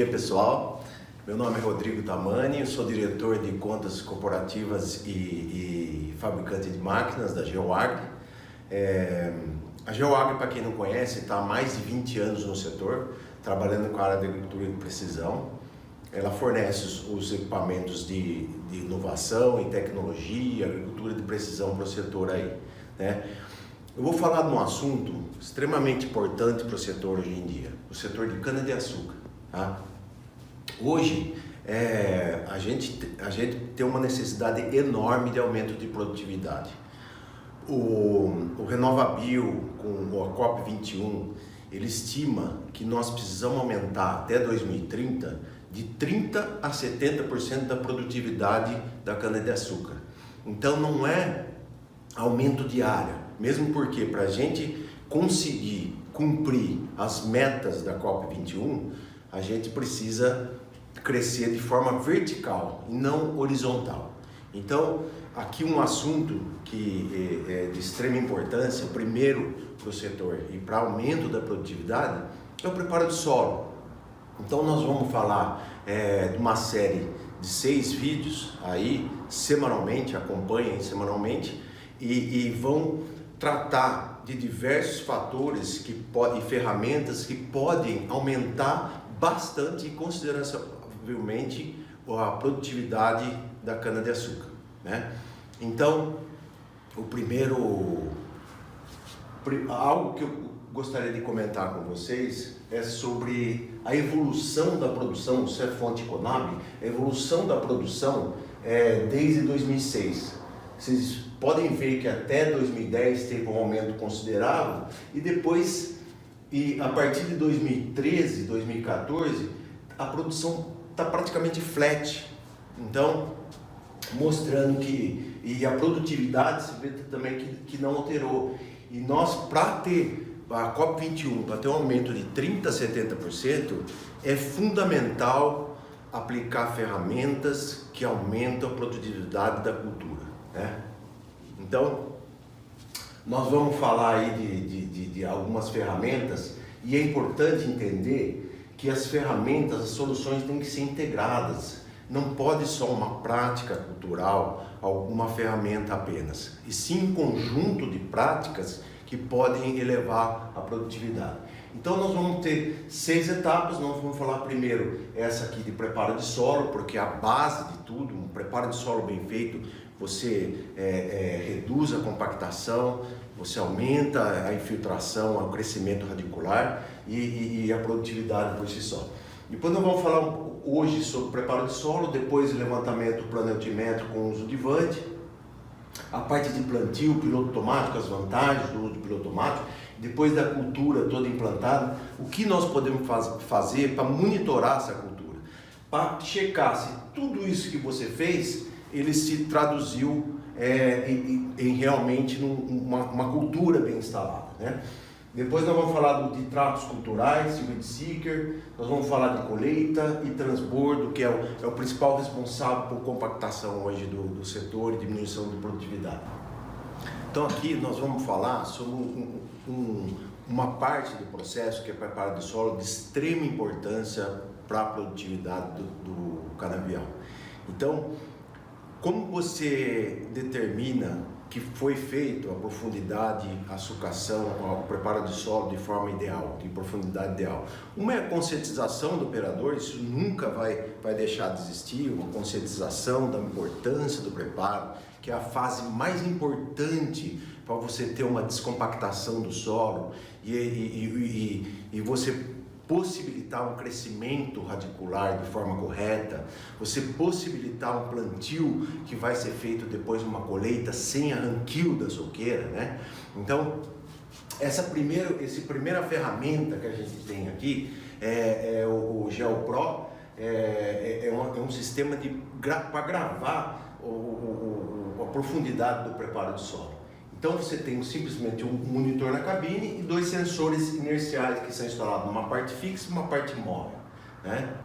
dia, pessoal. Meu nome é Rodrigo Tamani, eu sou diretor de contas corporativas e fabricante de máquinas da GeoAgri. A GeoAgri, para quem não conhece, está há mais de 20 anos no setor, trabalhando com a área de agricultura de precisão. Ela fornece os equipamentos de inovação e tecnologia, agricultura de precisão para o setor aí, né? Eu vou falar de um assunto extremamente importante para o setor hoje em dia, o setor de cana-de-açúcar. Tá? Hoje, a gente tem uma necessidade enorme de aumento de produtividade. O RenovaBio, com a COP21, ele estima que nós precisamos aumentar até 2030 de 30% a 70% da produtividade da cana-de-açúcar. Então não é aumento de área, mesmo porque para a gente conseguir cumprir as metas da COP21, a gente precisa crescer de forma vertical e não horizontal. Então, aqui um assunto que é de extrema importância, primeiro para o setor e para aumento da produtividade, é o preparo do solo. Então, nós vamos falar de uma série de 6 vídeos aí, semanalmente, acompanhem semanalmente, e vão tratar de diversos fatores e ferramentas que podem aumentar bastante e consideravelmente a produtividade da cana-de-açúcar, né? Então, algo que eu gostaria de comentar com vocês é sobre a evolução da produção, isso é fonte Conab, a evolução da produção desde 2006. Vocês podem ver que até 2010 teve um aumento considerável e depois, a partir de 2013, 2014, a produção está praticamente flat. Então, mostrando que a produtividade se vê também que não alterou. E nós, para ter a COP21, para ter um aumento de 30% a 70%, é fundamental aplicar ferramentas que aumentam a produtividade da cultura, né? Então, nós vamos falar aí de algumas ferramentas, e é importante entender que as ferramentas, as soluções têm que ser integradas. Não pode só uma prática cultural, alguma ferramenta apenas, e sim um conjunto de práticas que podem elevar a produtividade. Então nós vamos ter 6 etapas. Nós vamos falar primeiro essa aqui de preparo de solo, porque é a base de tudo. Um preparo de solo bem feito, você reduz a compactação, você aumenta a infiltração, o crescimento radicular e a produtividade por si só. Depois nós vamos falar hoje sobre preparo de solo, depois levantamento planetimétrico com uso de VAND, a parte de plantio, piloto automático, as vantagens do uso do piloto automático, depois da cultura toda implantada, o que nós podemos fazer para monitorar essa cultura, para checar se tudo isso que você fez, ele se traduziu em realmente uma cultura bem instalada, né? Depois nós vamos falar de tratos culturais, seed seeker, nós vamos falar de colheita e transbordo, que é o principal responsável por compactação hoje do setor e diminuição de produtividade. Então aqui nós vamos falar sobre uma parte do processo que é preparo de solo de extrema importância para a produtividade do canavial. Então, como você determina que foi feito a profundidade, a sucação, o preparo de solo de forma ideal, de profundidade ideal? Uma é a conscientização do operador, isso nunca vai deixar de existir, uma conscientização da importância do preparo, que é a fase mais importante para você ter uma descompactação do solo e você possibilitar um crescimento radicular de forma correta, você possibilitar um plantio que vai ser feito depois de uma colheita sem arranquio da soqueira, né? Então, essa primeira ferramenta que a gente tem aqui é o GeoPro, é um sistema para gravar a profundidade do preparo de solo. Então você tem simplesmente um monitor na cabine e 2 sensores inerciais que são instalados numa parte fixa e uma parte móvel, né?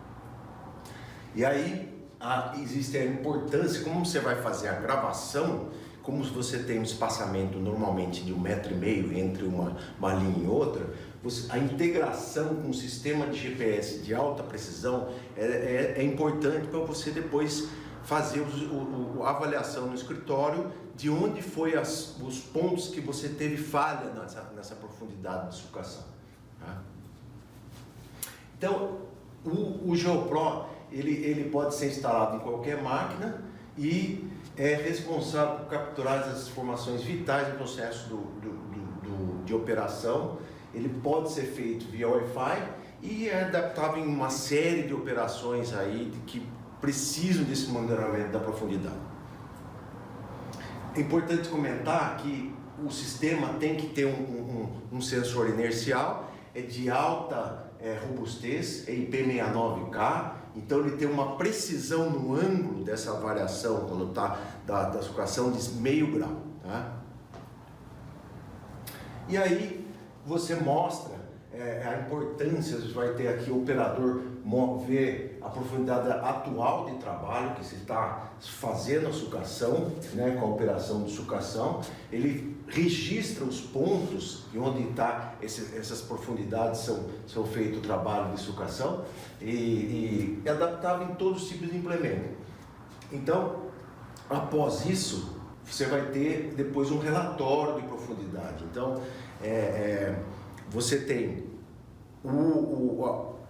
E aí existe a importância, como você vai fazer a gravação, como você tem um espaçamento normalmente de 1,5 m entre uma linha e outra, a integração com o sistema de GPS de alta precisão é importante para você depois fazer a avaliação no escritório de onde foi os pontos que você teve falha nessa profundidade de sucação. Tá? Então, o GeoPro ele pode ser instalado em qualquer máquina e é responsável por capturar as informações vitais do processo de operação. Ele pode ser feito via Wi-Fi e é adaptável em uma série de operações aí que precisam desse monitoramento da profundidade. É importante comentar que o sistema tem que ter um sensor inercial, de alta robustez, IP69K, então ele tem uma precisão no ângulo dessa variação quando está da sucação de 0,5 grau. Tá? E aí você mostra a importância, você vai ter aqui o operador ver a profundidade atual de trabalho que se está fazendo a sucação, né, com a operação de sucação. Ele registra os pontos de onde está essas profundidades são feito o trabalho de sucação e é adaptável em todos os tipos de implemento. Então, após isso, você vai ter depois um relatório de profundidade. Então, você tem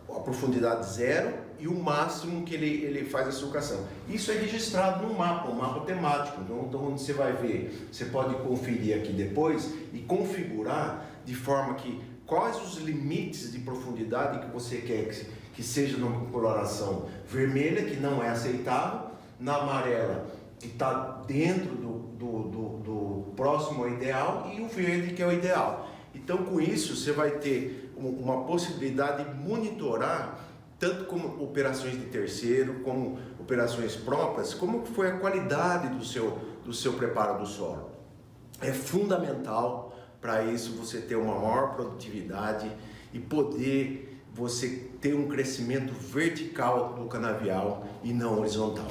a profundidade 0 e o máximo que ele faz a sucação. Isso é registrado no mapa, um mapa temático. Então, onde você vai ver, você pode conferir aqui depois e configurar de forma que quais os limites de profundidade que você quer que seja numa coloração vermelha, que não é aceitável, na amarela, que está dentro do próximo ao ideal, e o verde, que é o ideal. Então, com isso, você vai ter uma possibilidade de monitorar tanto como operações de terceiro, como operações próprias, como foi a qualidade do seu preparo do solo. É fundamental para isso você ter uma maior produtividade e poder você ter um crescimento vertical do canavial e não horizontal.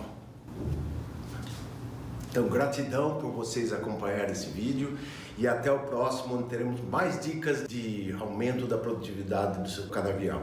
Então, gratidão por vocês acompanharem esse vídeo e até o próximo, onde teremos mais dicas de aumento da produtividade do seu canavial.